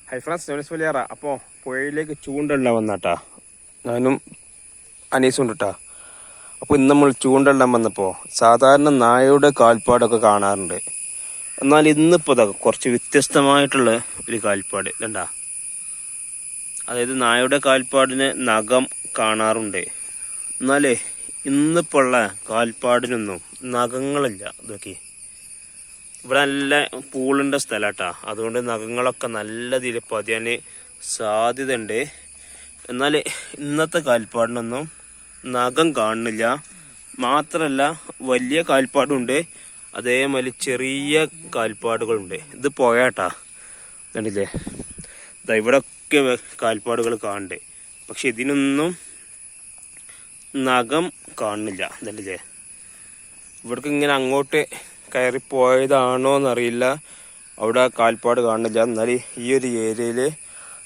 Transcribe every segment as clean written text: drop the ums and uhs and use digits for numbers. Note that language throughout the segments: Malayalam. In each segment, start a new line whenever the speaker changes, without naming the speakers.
Hi friends, നോണിസ് Valiyara. അപ്പോൾ പുഴയിലേക്ക് ചൂണ്ടയിടാൻ വന്നാട്ടാ, ഞാനും അനീസും ഉണ്ട് കേട്ടോ. അപ്പോൾ ഇന്ന് നമ്മൾ ചൂണ്ടയിടാൻ വന്നപ്പോൾ സാധാരണ നായയുടെ കാൽപ്പാടൊക്കെ കാണാറുണ്ട്. എന്നാൽ ഇന്നിപ്പോൾ ഇതാ കുറച്ച് വ്യത്യസ്തമായിട്ടുള്ള ഒരു കാൽപ്പാട് ഇതണ്ടാ. അതായത് നായയുടെ കാൽപ്പാടിന് നഖം കാണാറുണ്ട്, എന്നാലേ ഇന്നിപ്പോൾ ഉള്ള കാൽപ്പാടിനൊന്നും നഖങ്ങളില്ല. ഇതൊക്കെ ഇവിടെ നല്ല പൂളിൻ്റെ സ്ഥലമാട്ടാ, അതുകൊണ്ട് നഖങ്ങളൊക്കെ നല്ല രീതിയിൽ പതിയാൻ സാധ്യത ഉണ്ട്. എന്നാൽ ഇന്നത്തെ കാൽപ്പാടിനൊന്നും നഖം കാണുന്നില്ല. മാത്രമല്ല വലിയ കാൽപ്പാടുണ്ട്, അതേമാതിരി ചെറിയ കാൽപ്പാടുകളുണ്ട്. ഇത് പോയാട്ടാ, കണ്ടില്ലേ? ഇവിടെയൊക്കെ കാൽപ്പാടുകൾ കാണുന്നുണ്ട്, പക്ഷെ ഇതിനൊന്നും നഖം കാണുന്നില്ല. കണ്ടില്ലേ? ഇവിടേക്ക് ഇങ്ങനെ അങ്ങോട്ട് കയറിപ്പോയതാണോ എന്നറിയില്ല, അവിടെ കാൽപ്പാട് കാണുന്നില്ല. എന്നാൽ ഈ ഒരു ഏരിയയിൽ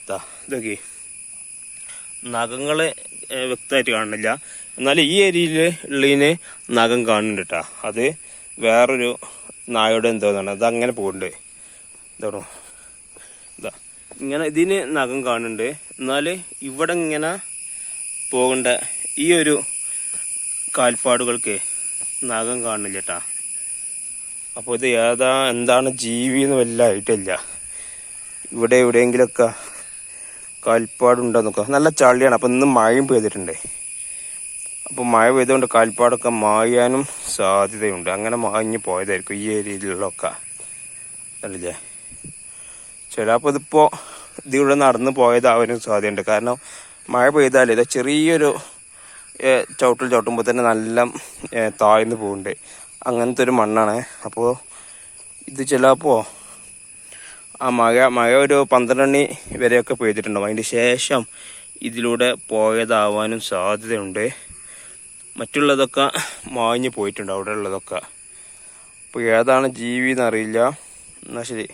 ഇതൊക്കെ നഖങ്ങൾ വ്യക്തമായിട്ട് കാണുന്നില്ല. എന്നാൽ ഈ ഏരിയയിൽ ഉള്ളതിന് നഖം കാണുന്നുണ്ട് കേട്ടോ. അത് വേറൊരു നായയുടെ എന്തോന്നാണ്, അതങ്ങനെ പോകുന്നുണ്ട്. ഇതാണോ, ഇങ്ങനെ ഇതിന് നഖം കാണുന്നുണ്ട്. എന്നാൽ ഇവിടെ ഇങ്ങനെ പോകേണ്ട ഈ ഒരു കാൽപ്പാടുകൾക്ക് നഖം കാണുന്നില്ല കേട്ടോ. അപ്പോൾ ഇത് എന്താണ് ജീവി എന്ന് വല്ല ആയിട്ടില്ല. ഇവിടെ എവിടെയെങ്കിലുമൊക്കെ കാൽപ്പാടുണ്ടോ നോക്കാം. നല്ല ചളിയാണ്. അപ്പം ഇന്ന് മഴയും പെയ്തിട്ടുണ്ട്. അപ്പോൾ മഴ പെയ്തുകൊണ്ട് കാൽപ്പാടൊക്കെ മായാനും സാധ്യതയുണ്ട്. അങ്ങനെ മാഞ്ഞ് പോയതായിരിക്കും ഈ ഏരിയയിലുള്ളതൊക്കെ. അല്ലേ? ചിലപ്പോൾ ഇതിവിടെ നടന്ന് പോയതാവാനും സാധ്യതയുണ്ട്. കാരണം മഴ പെയ്താലേ ഇത് ചെറിയൊരു ചവിട്ടുമ്പോൾ തന്നെ നല്ല താഴ്ന്നു പോകുന്നുണ്ട്. അങ്ങനത്തെ ഒരു മണ്ണാണ്. അപ്പോൾ ഇത് ചിലപ്പോൾ ആ മഴ ഒരു 12 മണി വരെയൊക്കെ പെയ്തിട്ടുണ്ടാവും. അതിന് ശേഷം ഇതിലൂടെ പോയതാവാനും സാധ്യതയുണ്ട്. മറ്റുള്ളതൊക്കെ മാഞ്ഞു പോയിട്ടുണ്ട് അവിടെ ഉള്ളതൊക്കെ. അപ്പോൾ ഏതാണ് ജീവി എന്നറിയില്ല. എന്നാൽ ശരി.